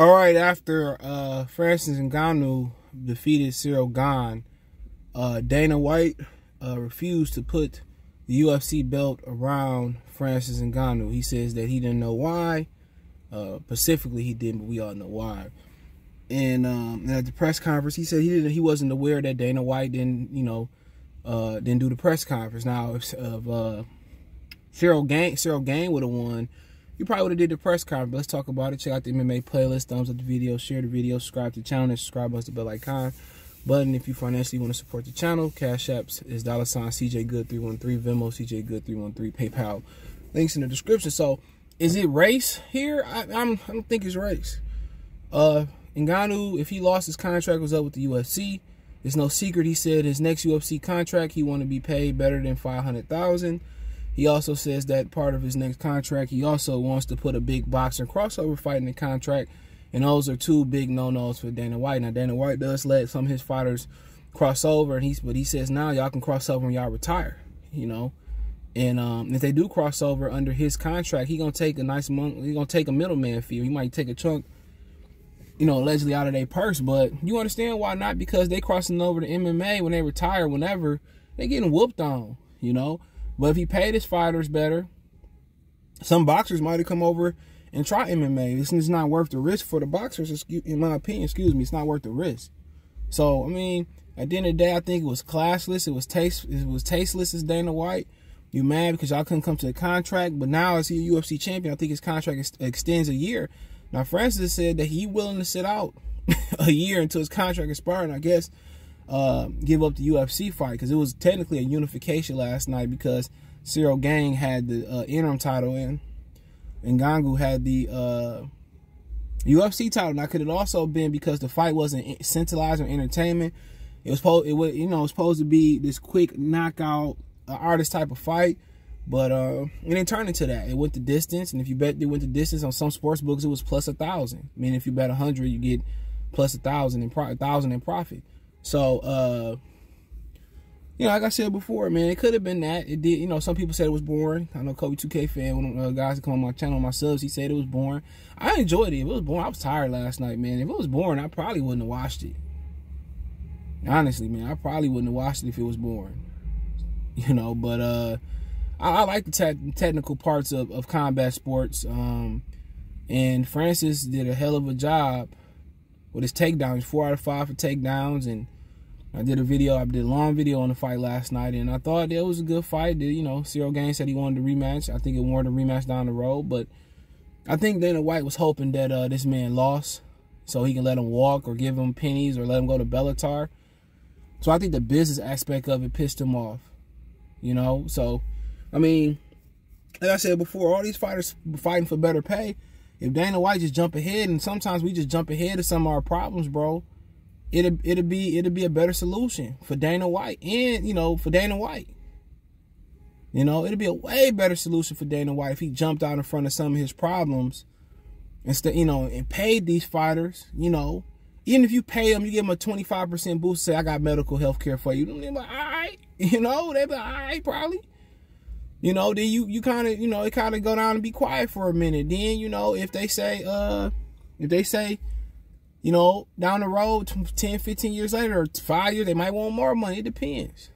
All right, after Francis Ngannou defeated Cyril Gane, Dana White refused to put the UFC belt around Francis Ngannou. He says that he didn't know why. Specifically, he didn't, but we all know why. And at the press conference, he said he wasn't aware that Dana White didn't do the press conference. Now, if Cyril Gane would have won, you probably would have did the press conference. Let's talk about it. Check out the MMA playlist. Thumbs up the video. Share the video. Subscribe to the channel. And subscribe button, the bell icon button. If you financially want to support the channel, Cash Apps is $CJ Good 313. Venmo CJ Good 313. PayPal. Links in the description. So, is it race here? I don't think it's race. Ngannou, if he lost his contract, was up with the UFC. It's no secret. He said his next UFC contract, he want to be paid better than $500,000. He also says that part of his next contract, he also wants to put a big boxing crossover fight in the contract. And those are two big no-nos for Dana White. Now, Dana White does let some of his fighters cross over, but he says now y'all can cross over when y'all retire, you know. And if they do cross over under his contract, he gonna take a nice month. He gonna take a middleman fee. He might take a chunk, you know, allegedly out of their purse. But you understand why not? Because they crossing over to MMA when they retire, whenever they getting whooped on, you know. But if he paid his fighters better, some boxers might have come over and try MMA. This is not worth the risk for the boxers, in my opinion. Excuse me, it's not worth the risk. So I mean, at the end of the day, I think it was classless. It was tasteless as Dana White. You mad because y'all couldn't come to the contract, but now as he a UFC champion, I think his contract extends a year. Now Francis said that he willing to sit out a year until his contract expired, and I guess give up the UFC fight, because it was technically a unification last night because Cyril Gane had the interim title and Ngannou had the UFC title. Now, could it also been because the fight wasn't centralized or entertainment? It was supposed to be this quick knockout artist type of fight, but it didn't turn into that. It went the distance, and if you bet it went the distance on some sports books, it was plus 1,000. I mean, if you bet 100, you get plus 1,000 in profit. So, you know, like I said before, man, it could have been that. It did, you know, some people said it was boring. I know Kobe 2K fan, one of the guys that come on my channel, my subs, he said it was boring. I enjoyed it. If it was boring, I was tired last night, man. If it was boring, I probably wouldn't have watched it. Honestly, man, I probably wouldn't have watched it if it was boring. You know, but I like the technical parts of combat sports. And Francis did a hell of a job with his takedowns, 4 out of 5 for takedowns. And I did a long video on the fight last night, and I thought it was a good fight. You know, Cyril Gane said he wanted a rematch. I think it warranted a rematch down the road, but I think Dana White was hoping that this man lost so he can let him walk or give him pennies or let him go to Bellator. So I think the business aspect of it pissed him off, you know. So, I mean, like I said before, all these fighters fighting for better pay. If Dana White just jump ahead, and sometimes we just jump ahead of some of our problems, bro, it'd be a better solution for Dana White, and you know, for Dana White. You know, it'd be a way better solution for Dana White if he jumped out in front of some of his problems instead, you know, and paid these fighters. You know, even if you pay them, you give them a 25% boost. Say, I got medical health care for you. They're like, all right, you know, they're like, all right, probably. You know, then you kind of, you know, it kind of go down and be quiet for a minute. Then, you know, if they say, you know, down the road, 10, 15 years later, or 5 years, they might want more money. It depends.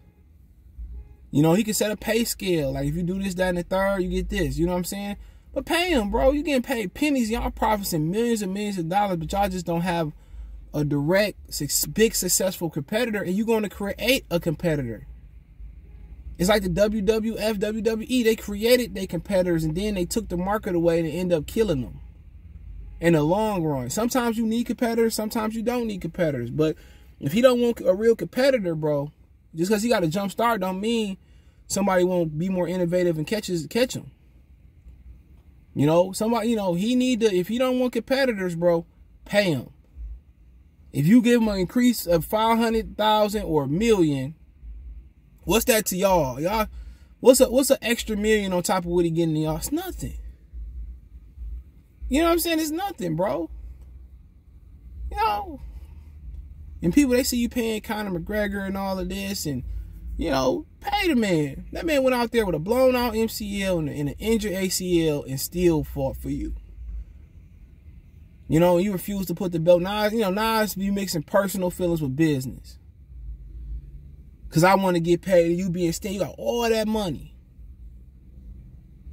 You know, he can set a pay scale. Like, if you do this, that, and the third, you get this. You know what I'm saying? But pay him, bro. You getting paid pennies. Y'all profiting millions and millions of dollars, but y'all just don't have a direct, big, successful competitor, and you're going to create a competitor. It's like the WWF, WWE. They created their competitors, and then they took the market away and ended up killing them. In the long run, sometimes you need competitors, sometimes you don't need competitors. But if he don't want a real competitor, bro, just because he got a jump start don't mean somebody won't be more innovative and catch him. You know, somebody, you know, he need to, if he don't want competitors, bro, pay him. If you give him an increase of 500,000 or $1 million, what's that to y'all? Y'all, what's an extra $1 million on top of what he getting to y'all? It's nothing. You know what I'm saying? It's nothing, bro. You know, and people, they see you paying Conor McGregor and all of this, and, you know, pay the man. That man went out there with a blown out MCL and an injured ACL and still fought for you. You know, you refuse to put the belt. Nas, you know, Nas be mixing personal feelings with business. Because I want to get paid and you being stingy. You got all that money.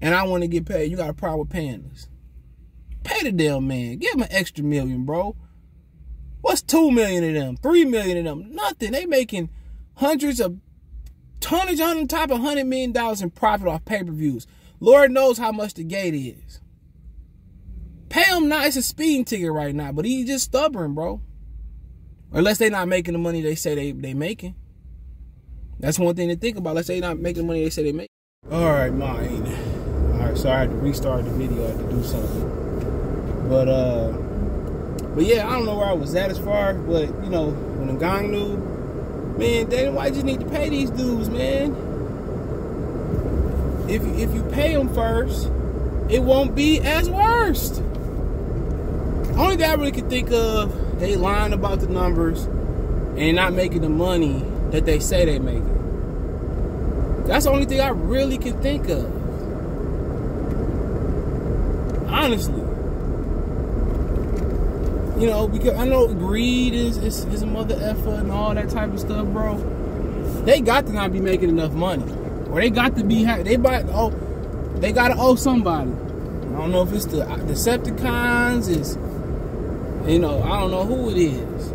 And I want to get paid. You got a problem with paying us. Pay the damn man. Give him an extra $1 million, bro. What's 2 million of them? 3 million of them? Nothing. They making hundreds of tonnage on top of $100 million in profit off pay-per-views. Lord knows how much the gate is. Pay him now. It's a speeding ticket right now, but he's just stubborn, bro. Unless they not making the money they say they making. That's one thing to think about. Let's say they're not making the money they say they make. All right, mine. All right, so I had to restart the video. I had to do something. But yeah, I don't know where I was at as far, but you know, when Ngannou, man, Dana White just need to pay these dudes, man. If you pay them first, it won't be as worst. Only thing I really could think of, they lying about the numbers and not making the money that they say they making. That's the only thing I really can think of. Honestly. You know, because I know greed is a mother effer and all that type of stuff, bro. They got to not be making enough money. Or they got to be, they got to owe somebody. I don't know if it's the Decepticons, it's, you know, I don't know who it is.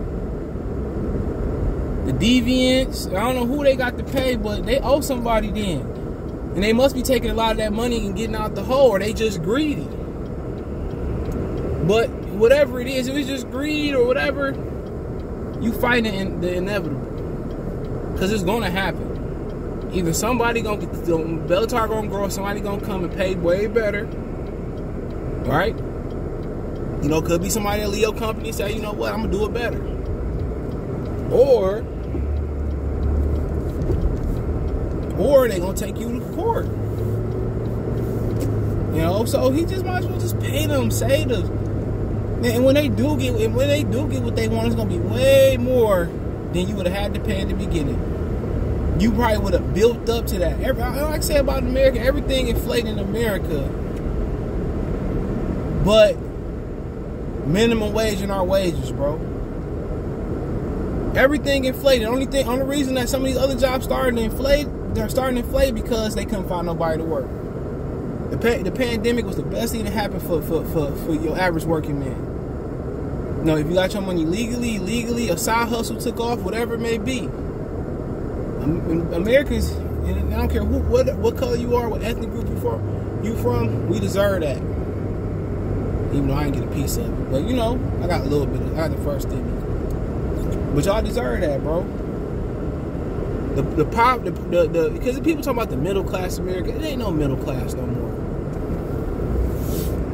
The Deviants, I don't know who they got to pay, but they owe somebody then. And they must be taking a lot of that money and getting out the hole, or they just greedy. But whatever it is, if it's just greed or whatever, you fighting the inevitable. Because it's going to happen. Either somebody going to get the Bellator going to grow, somebody going to come and pay way better. Right? You know, could be somebody at Leo company say, you know what, I'm going to do it better. Or they going to take you to court. You know, so he just might as well just pay them, say them. And when they do get what they want, it's gonna be way more than you would have had to pay in the beginning. You probably would have built up to that. Like I say about America, everything inflated in America, but minimum wage and our wages, bro. Everything inflated. Only reason that some of these other jobs starting to inflate, they're starting to inflate because they couldn't find nobody to work. The pandemic was the best thing that happened for your average working man. You know, if you got your money legally, illegally, a side hustle took off, whatever it may be. Americans, and I don't care what color you are, what ethnic group you from, we deserve that. Even though I didn't get a piece of it. But you know, I got a little bit. I got the first thing. But y'all deserve that, bro. Because the people talking about the middle class America, it ain't no middle class no more.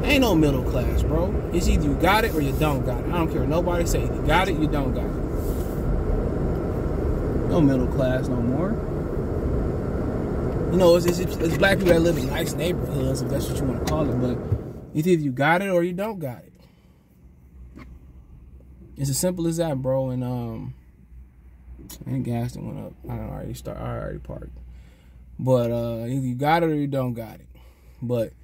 Ain't no middle class, bro. It's either you got it or you don't got it. I don't care what nobody say. You got it, you don't got it. No middle class no more. You know, it's black people that live in nice neighborhoods, if that's what you want to call it. But it's either you got it or you don't got it. It's as simple as that, bro. And gas that went up. I already parked. But either you got it or you don't got it. But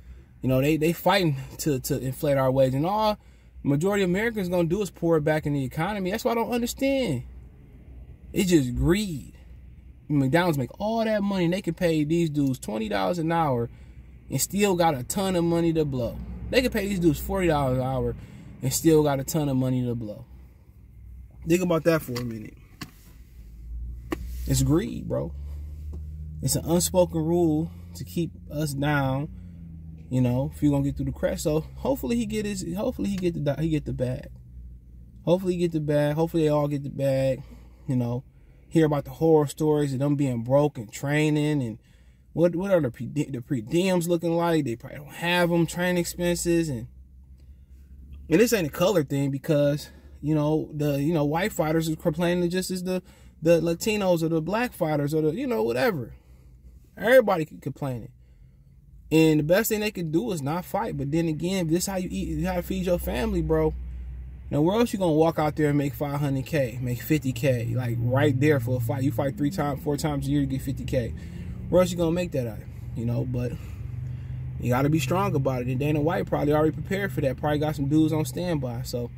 you know, they fighting to inflate our wage, and all majority of Americans gonna do is pour it back in the economy. That's what I don't understand. It's just greed. McDonald's make all that money and they can pay these dudes $20 an hour and still got a ton of money to blow. They can pay these dudes $40 an hour and still got a ton of money to blow. Think about that for a minute. It's greed, bro. It's an unspoken rule to keep us down. You know, if you're gonna get through the cracks. So hopefully he get the bag. Hopefully he get the bag. Hopefully they all get the bag. You know, hear about the horror stories of them being broke and training, and what are the per diems looking like? They probably don't have them, training expenses, and this ain't a color thing, because you know the white fighters are complaining just as the Latinos or the black fighters or the whatever. Everybody complaining. And the best thing they could do is not fight. But then again, this is how you eat, you how to feed your family, bro. Now, where else you gonna walk out there and make $500K, make $50K, like right there for a fight? You fight 4 times a year to get $50K. Where else you gonna make that at? You know, but You got to be strong about it. And Dana White probably already prepared for that. Probably got some dudes on standby. So,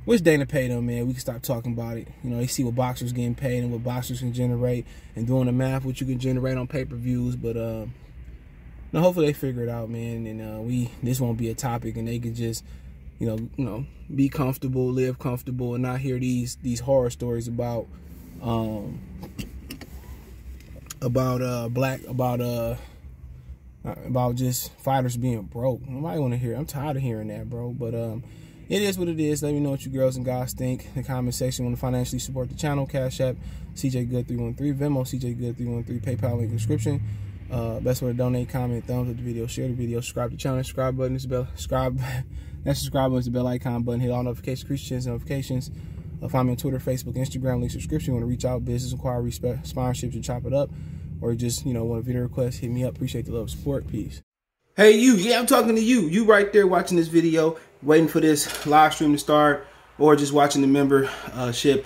wish Dana paid them, man. We can stop talking about it. You know, they see what boxers getting paid and what boxers can generate, and doing the math what you can generate on pay-per-views. But no, hopefully they figure it out, man. And this won't be a topic, and they can just, you know, be comfortable, live comfortable, and not hear these horror stories about just fighters being broke. Nobody want to hear it. I'm tired of hearing that, bro. But it is what it is. Let me know what you girls and guys think in the comment section. Want to financially support the channel? Cash App CJGood313, Venmo CJGood313, PayPal link in the description. Best way to donate, comment, thumbs up the video, share the video, subscribe to the channel. Subscribe button is the bell. That subscribe button is the bell icon button. Hit all notifications, increase chance notifications. Find me on Twitter, Facebook, Instagram, link subscription. Want to reach out, business inquiries, sponsorships, and chop it up, or just want a video request, hit me up. Appreciate the love, support, peace. Hey you, yeah, I'm talking to you. You right there watching this video, waiting for this live stream to start, or just watching the membership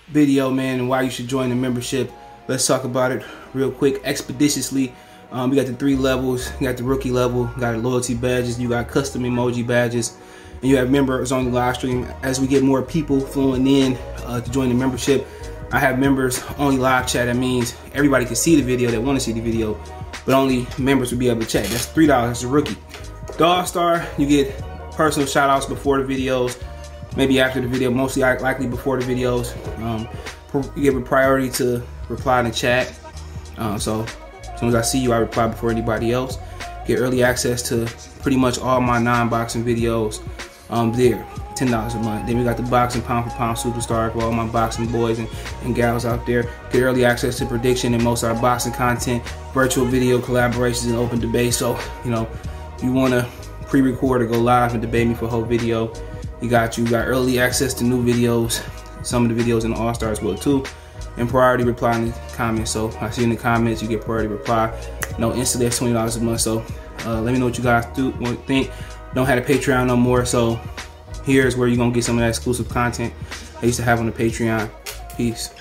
video, man, and why you should join the membership. Let's talk about it real quick, expeditiously. We got the 3 levels. You got the rookie level, got loyalty badges, you got custom emoji badges, and you have members on the live stream. As we get more people flowing in to join the membership, I have members only live chat. That means everybody can see the video that want to see the video, but only members will be able to chat. That's $3. That's a rookie. The All-Star, you get personal shout outs before the videos, maybe after the video, mostly likely before the videos. You give a priority to reply in the chat. So as soon as I see you, I reply before anybody else. Get early access to pretty much all my non-boxing videos there. $10 a month. Then we got the boxing pound for pound superstar for all my boxing boys and gals out there. Get early access to prediction and most of our boxing content, virtual video collaborations, and open debate. So, you want to pre-record or go live and debate me for a whole video, you got early access to new videos. Some of the videos in the All-Star as well too. And priority reply in the comments. So I see in the comments you get priority reply. Instantly that's $20 a month. So let me know what you guys think. Don't have a Patreon no more. So here's where you're gonna get some of that exclusive content I used to have on the Patreon. Peace.